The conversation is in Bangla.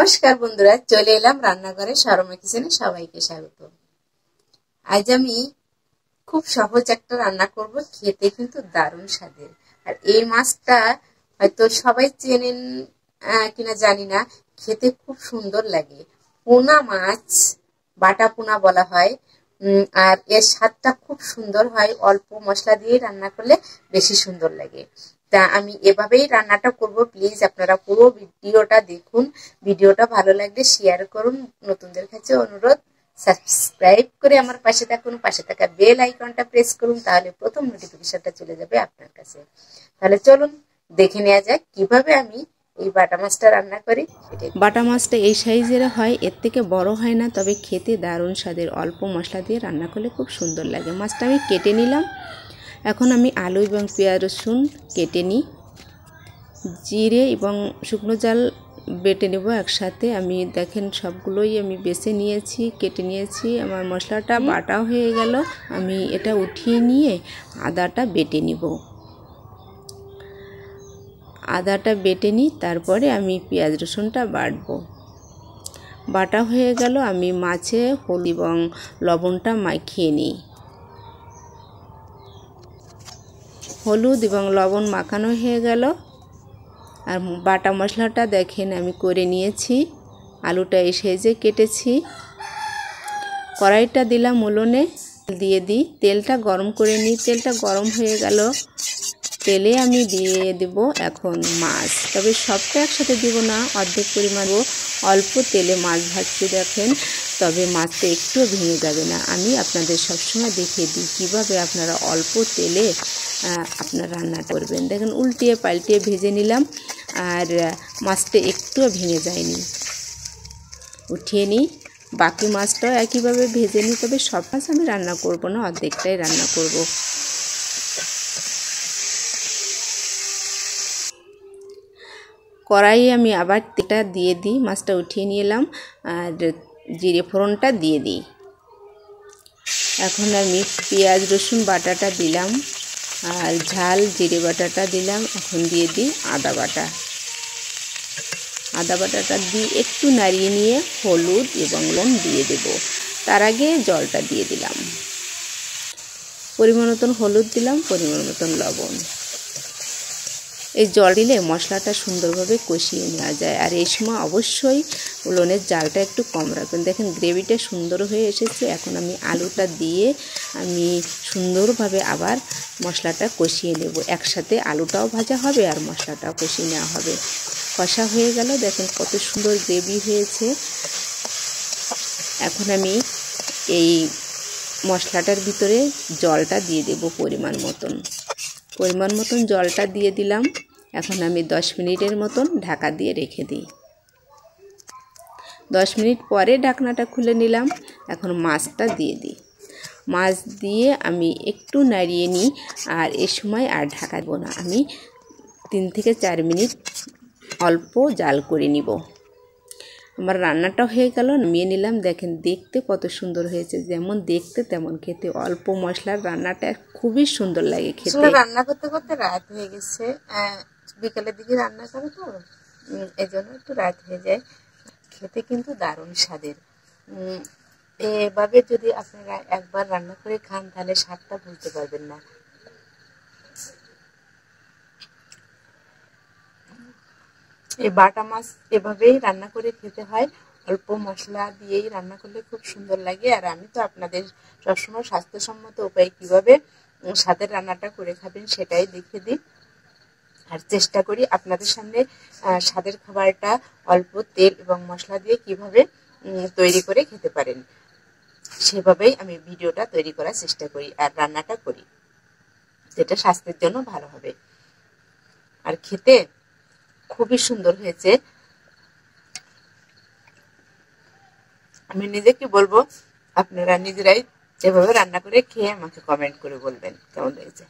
নমস্কার বন্ধুরা, চলে এলাম রান্নাঘরে শর্মা কিচেনে। সবাইকে স্বাগত। আজ আমি খুব সহজ একটা রান্না করব, খেতে কিন্তু দারুণ স্বাদের। আর এই মাছটা হয়তো সবাই চেনেন কিনা জানি না, খেতে খুব সুন্দর লাগে। পোনা মাছ, বাটা পোনা বলা হয়। আর এর স্বাদটা খুব সুন্দর হয়, অল্প মশলা দিয়ে রান্না করলে বেশি সুন্দর লাগে। তা আমি এভাবেই রান্নাটা করব। প্লিজ আপনারা পুরো ভিডিওটা দেখুন। ভিডিওটা ভালো লাগলে শেয়ার করুন। নতুনদের কাছে অনুরোধ, সাবস্ক্রাইব করে আমার পাশে থাকুন। পাশে থাকা বেল আইকনটা প্রেস করুন, তাহলে প্রথম নোটিফিকেশনটা চলে যাবে আপনার কাছে। তাহলে চলুন দেখে নেওয়া যাক কিভাবে আমি এই বাটা মাছটা রান্না করি। বাটা মাছটা এই সাইজের হয়, এর থেকে বড় হয় না, তবে খেতে দারুণ স্বাদের। অল্প মশলা দিয়ে রান্না করলে খুব সুন্দর লাগে। মাছটা আমি কেটে নিলাম। এখন আমি আলু এবং পেঁয়াজ রসুন কেটে নিই, জিরে এবং শুকনো জাল বেটে নেব একসাথে। আমি দেখেন সবগুলোই আমি বেছে নিয়েছি, কেটে নিয়েছি। আমার মশলাটা বাটা হয়ে গেল। আমি এটা উঠিয়ে নিয়ে আদাটা বেটে নিব। আদাটা বেটে নিই, তারপরে আমি পেঁয়াজ রসুনটা বাটবো। বাটা হয়ে গেল। আমি মাছে হলুদ এবং লবণটা মাখিয়ে নিই। হলুদ এবং লবণ মাখানো হয়ে গেল। আর বাটা মশলাটা দেখেন আমি করে নিয়েছি। আলুটা এই সাইজে কেটেছি। কড়াইটা দিলাম উনুনে, দিয়ে দিই। তেলটা গরম করে নিই। তেলটা গরম হয়ে গেল। তেলে আমি দিয়ে দেব এখন মাছ, তবে সবটা একসাথে দিব না, অর্ধেক পরিমাণ। অল্প তেলে মাছ ভাজছি দেখেন, তবে মাছটা একটুও ভেঙে যাবে না। আমি আপনাদের সবসময় দেখিয়ে দিই কীভাবে আপনারা অল্প তেলে আপনার রান্না করবেন। দেখেন উল্টিয়ে পাল্টিয়ে ভেজে নিলাম, আর মাছটা একটুও ভেঙে যায়নি। উঠিয়ে নিই। বাকি মাছটাও একইভাবে ভেজে নিই, তবে সব মাছ আমি রান্না করব না, অর্ধেকটাই রান্না করব। কড়াইয়ে আমি আবার তেলটা দিয়ে দিই। মাছটা উঠিয়ে নিয়ে এলাম, আর জিরে ফোড়নটা দিয়ে দিই। এখন আমি পেঁয়াজ রসুন বাটাটা দিলাম, আর ঝাল জিরে বাটাটা দিলাম। এখন দিয়ে দিই আদা বাটা। আদা বাটাটা দিয়ে একটু নাড়িয়ে নিয়ে হলুদ এবং লবণ দিয়ে দেব। তার আগে জলটা দিয়ে দিলাম। পরিমাণ মতন হলুদ দিলাম, পরিমাণ মতন লবণ। এই জল দিলে মশলাটা সুন্দরভাবে কষিয়ে নেওয়া যায়। আর এই সময় অবশ্যই উনুনের জালটা একটু কম রাখবেন। দেখেন গ্রেভিটা সুন্দর হয়ে এসেছে। এখন আমি আলুটা দিয়ে আমি সুন্দরভাবে আবার মশলাটা কষিয়ে নেব। একসাথে আলুটাও ভাজা হবে আর মশলাটাও কষিয়ে নেওয়া হবে। কষা হয়ে গেল। দেখেন কত সুন্দর গ্রেভি হয়েছে। এখন আমি এই মশলাটার ভিতরে জলটা দিয়ে দেব পরিমাণ মতন জলটা দিয়ে দিলাম। এখন আমি 10 মিনিটের মতন ঢাকা দিয়ে রেখে দিই। 10 মিনিট পরে ঢাকনাটা খুলে নিলাম। এখন মাছটা দিয়ে দিই। মাছ দিয়ে আমি একটু নাড়িয়ে নিই। আর এ সময় আর ঢাকা দেব না, আমি 3 থেকে 4 মিনিট অল্প জাল করে নিব। আমার রান্নাটা হয়ে গেল, নামিয়ে নিলাম। দেখেন দেখতে কত সুন্দর হয়েছে, যেমন দেখতে তেমন খেতে। অল্প মশলার রান্নাটা খুবই সুন্দর লাগে খেতে। রান্না করতে করতে রাত হয়ে গেছে। বিকালের দিকে রান্না করে তো এই জন্য একটু রাত হয়ে যায়। খেতে কিন্তু দারুণ স্বাদের। এভাবে যদি আপনারা একবার রান্না করে খান, তাহলে স্বাদটা বুঝতে পারবেন না। এই বাটা মাছ এভাবেই রান্না করে খেতে হয়, অল্প মশলা দিয়েই রান্না করলে খুব সুন্দর লাগে। আর আমি তো আপনাদের সবসময় স্বাস্থ্যসম্মত উপায়ে কিভাবে স্বাদের রান্নাটা করে খাবেন সেটাই দেখিয়ে দিই। আর চেষ্টা করি আপনাদের সামনে স্বাদের খাবারটা অল্প তেল এবং মশলা দিয়ে কিভাবে তৈরি করে খেতে পারেন, সেভাবেই আমি ভিডিওটা তৈরি করার চেষ্টা করি আর রান্নাটা করি, যেটা স্বাস্থ্যের জন্য ভালো হবে। আর খেতে খুবই সুন্দর হয়েছে। আমি নিজেকে বলবো, আপনারা নিজেরাই এভাবে রান্না করে খেয়ে আমাকে কমেন্ট করে বলবেন কেমন হয়েছে।